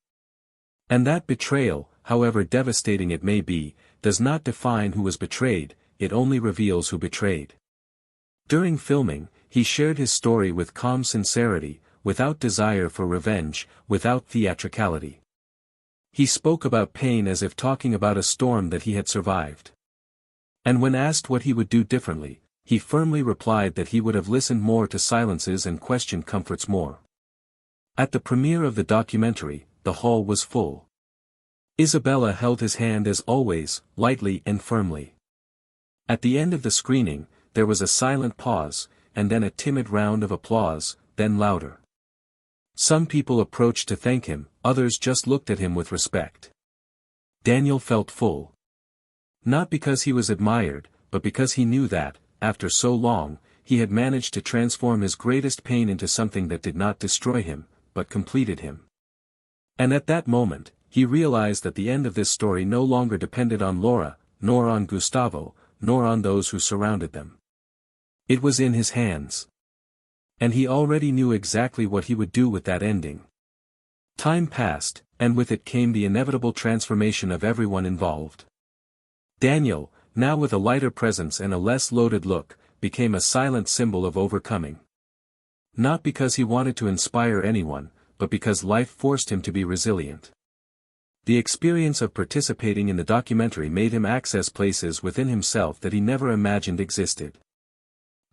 And that betrayal, however devastating it may be, does not define who was betrayed, it only reveals who betrayed. During filming, he shared his story with calm sincerity, without desire for revenge, without theatricality. He spoke about pain as if talking about a storm that he had survived. And when asked what he would do differently, he firmly replied that he would have listened more to silences and questioned comforts more. At the premiere of the documentary, the hall was full. Isabella held his hand as always, lightly and firmly. At the end of the screening, there was a silent pause, and then a timid round of applause, then louder. Some people approached to thank him, others just looked at him with respect. Daniel felt full. Not because he was admired, but because he knew that, after so long, he had managed to transform his greatest pain into something that did not destroy him, but completed him. And at that moment, he realized that the end of this story no longer depended on Laura, nor on Gustavo, nor on those who surrounded them. It was in his hands. And he already knew exactly what he would do with that ending. Time passed, and with it came the inevitable transformation of everyone involved. Daniel, now with a lighter presence and a less loaded look, became a silent symbol of overcoming. Not because he wanted to inspire anyone, but because life forced him to be resilient. The experience of participating in the documentary made him access places within himself that he never imagined existed.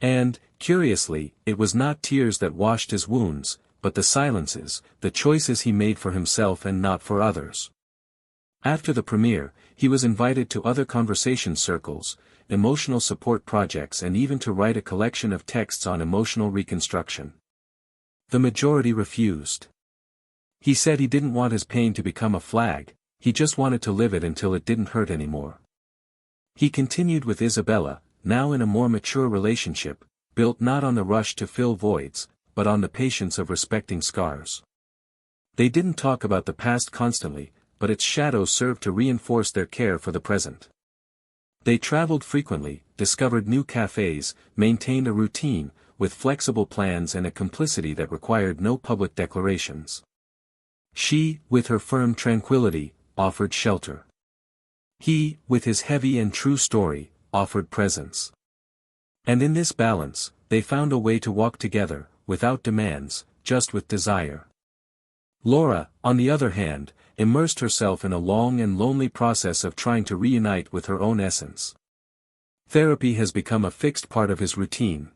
And, curiously, it was not tears that washed his wounds, but the silences, the choices he made for himself and not for others. After the premiere, he was invited to other conversation circles, emotional support projects and even to write a collection of texts on emotional reconstruction. The majority refused. He said he didn't want his pain to become a flag, he just wanted to live it until it didn't hurt anymore. He continued with Isabella, now in a more mature relationship, built not on the rush to fill voids, but on the patience of respecting scars. They didn't talk about the past constantly, but its shadow served to reinforce their care for the present. They traveled frequently, discovered new cafes, maintained a routine, with flexible plans and a complicity that required no public declarations. She, with her firm tranquility, offered shelter. He, with his heavy and true story, offered presence. And in this balance, they found a way to walk together, without demands, just with desire. Laura, on the other hand, immersed herself in a long and lonely process of trying to reunite with her own essence. Therapy has become a fixed part of his routine.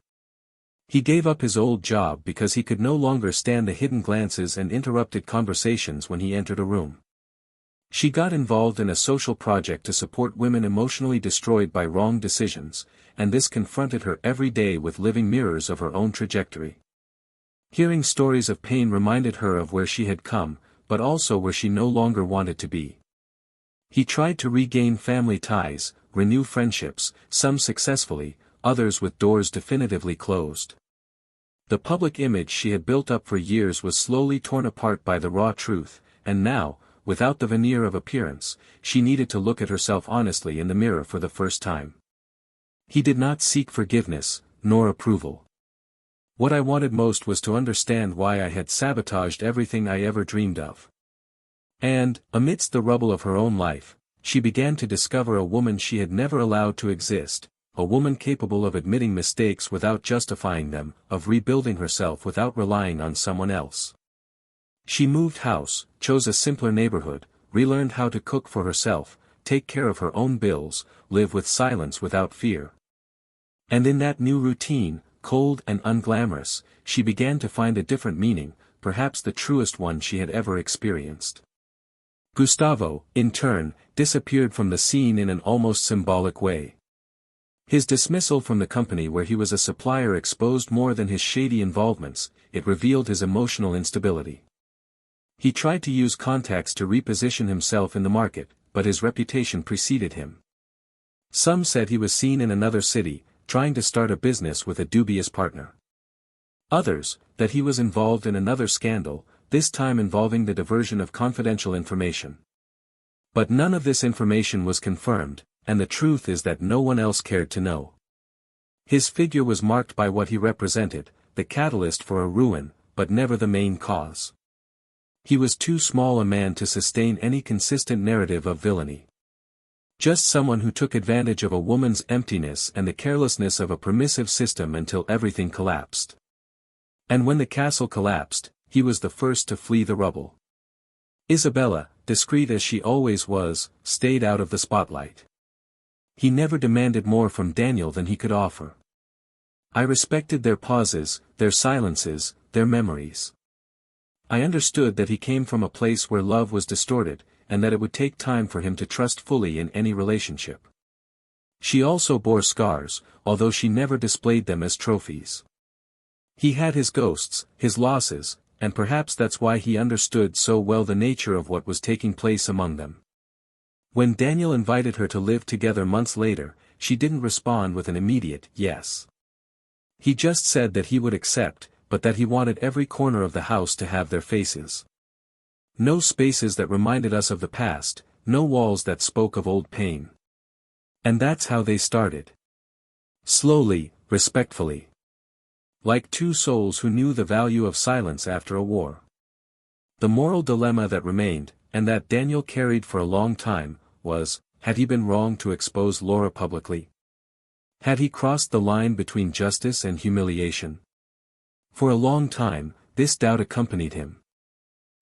He gave up his old job because he could no longer stand the hidden glances and interrupted conversations when he entered a room. She got involved in a social project to support women emotionally destroyed by wrong decisions, and this confronted her every day with living mirrors of her own trajectory. Hearing stories of pain reminded her of where she had come, but also where she no longer wanted to be. He tried to regain family ties, renew friendships, some successfully, others with doors definitively closed. The public image she had built up for years was slowly torn apart by the raw truth, and now, without the veneer of appearance, she needed to look at herself honestly in the mirror for the first time. He did not seek forgiveness, nor approval. What I wanted most was to understand why I had sabotaged everything I ever dreamed of. And, amidst the rubble of her own life, she began to discover a woman she had never allowed to exist, a woman capable of admitting mistakes without justifying them, of rebuilding herself without relying on someone else. She moved house, chose a simpler neighborhood, relearned how to cook for herself, take care of her own bills, live with silence without fear. And in that new routine, cold and unglamorous, she began to find a different meaning, perhaps the truest one she had ever experienced. Gustavo, in turn, disappeared from the scene in an almost symbolic way. His dismissal from the company where he was a supplier exposed more than his shady involvements, it revealed his emotional instability. He tried to use contacts to reposition himself in the market, but his reputation preceded him. Some said he was seen in another city, trying to start a business with a dubious partner. Others, that he was involved in another scandal, this time involving the diversion of confidential information. But none of this information was confirmed, and the truth is that no one else cared to know. His figure was marked by what he represented, the catalyst for a ruin, but never the main cause. He was too small a man to sustain any consistent narrative of villainy. Just someone who took advantage of a woman's emptiness and the carelessness of a permissive system until everything collapsed. And when the castle collapsed, he was the first to flee the rubble. Isabella, discreet as she always was, stayed out of the spotlight. He never demanded more from Daniel than he could offer. I respected their pauses, their silences, their memories. I understood that he came from a place where love was distorted, and that it would take time for him to trust fully in any relationship. She also bore scars, although she never displayed them as trophies. He had his ghosts, his losses, and perhaps that's why he understood so well the nature of what was taking place among them. When Daniel invited her to live together months later, she didn't respond with an immediate yes. He just said that he would accept, but that he wanted every corner of the house to have their faces. No spaces that reminded us of the past, no walls that spoke of old pain. And that's how they started. Slowly, respectfully. Like two souls who knew the value of silence after a war. The moral dilemma that remained, and that Daniel carried for a long time, was, had he been wrong to expose Laura publicly? Had he crossed the line between justice and humiliation? For a long time, this doubt accompanied him.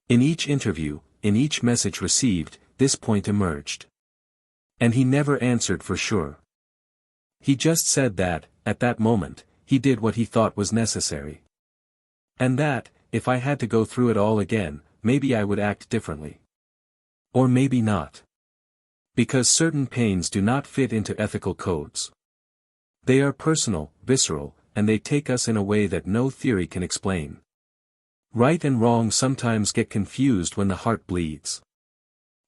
In each interview, in each message received, this point emerged. And he never answered for sure. He just said that, at that moment, he did what he thought was necessary. And that, if I had to go through it all again, maybe I would act differently. Or maybe not. Because certain pains do not fit into ethical codes. They are personal, visceral, and they take us in a way that no theory can explain. Right and wrong sometimes get confused when the heart bleeds.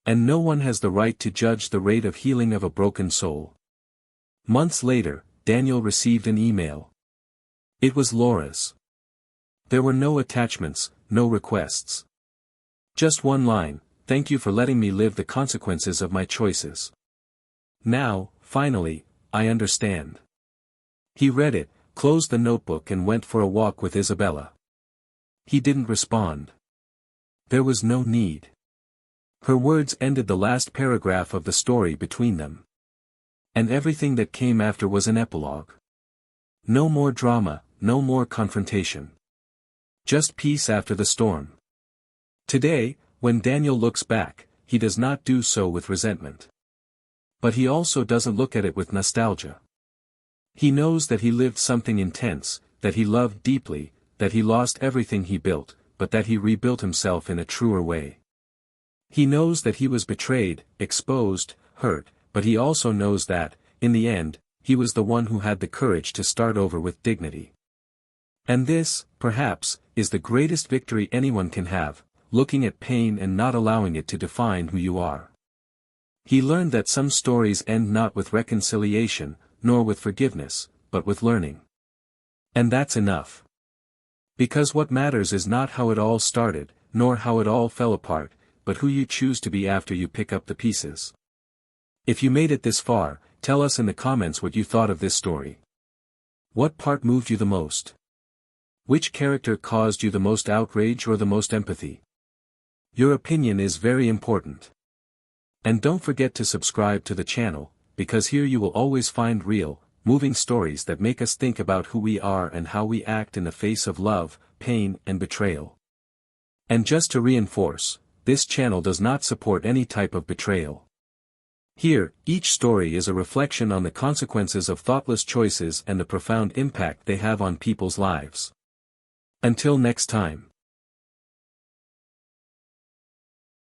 And no one has the right to judge the rate of healing of a broken soul. Months later, Daniel received an email. It was Laura's. There were no attachments, no requests. Just one line: "Thank you for letting me live the consequences of my choices. Now, finally, I understand." He read it, closed the notebook and went for a walk with Isabella. He didn't respond. There was no need. Her words ended the last paragraph of the story between them. And everything that came after was an epilogue. No more drama, no more confrontation. Just peace after the storm. Today, when Daniel looks back, he does not do so with resentment. But he also doesn't look at it with nostalgia. He knows that he lived something intense, that he loved deeply, that he lost everything he built, but that he rebuilt himself in a truer way. He knows that he was betrayed, exposed, hurt, but he also knows that, in the end, he was the one who had the courage to start over with dignity. And this, perhaps, is the greatest victory anyone can have, looking at pain and not allowing it to define who you are. He learned that some stories end not with reconciliation, nor with forgiveness, but with learning. And that's enough. Because what matters is not how it all started, nor how it all fell apart, but who you choose to be after you pick up the pieces. If you made it this far, tell us in the comments what you thought of this story. What part moved you the most? Which character caused you the most outrage or the most empathy? Your opinion is very important. And don't forget to subscribe to the channel, because here you will always find real, moving stories that make us think about who we are and how we act in the face of love, pain, and betrayal. And just to reinforce, this channel does not support any type of betrayal. Here, each story is a reflection on the consequences of thoughtless choices and the profound impact they have on people's lives. Until next time.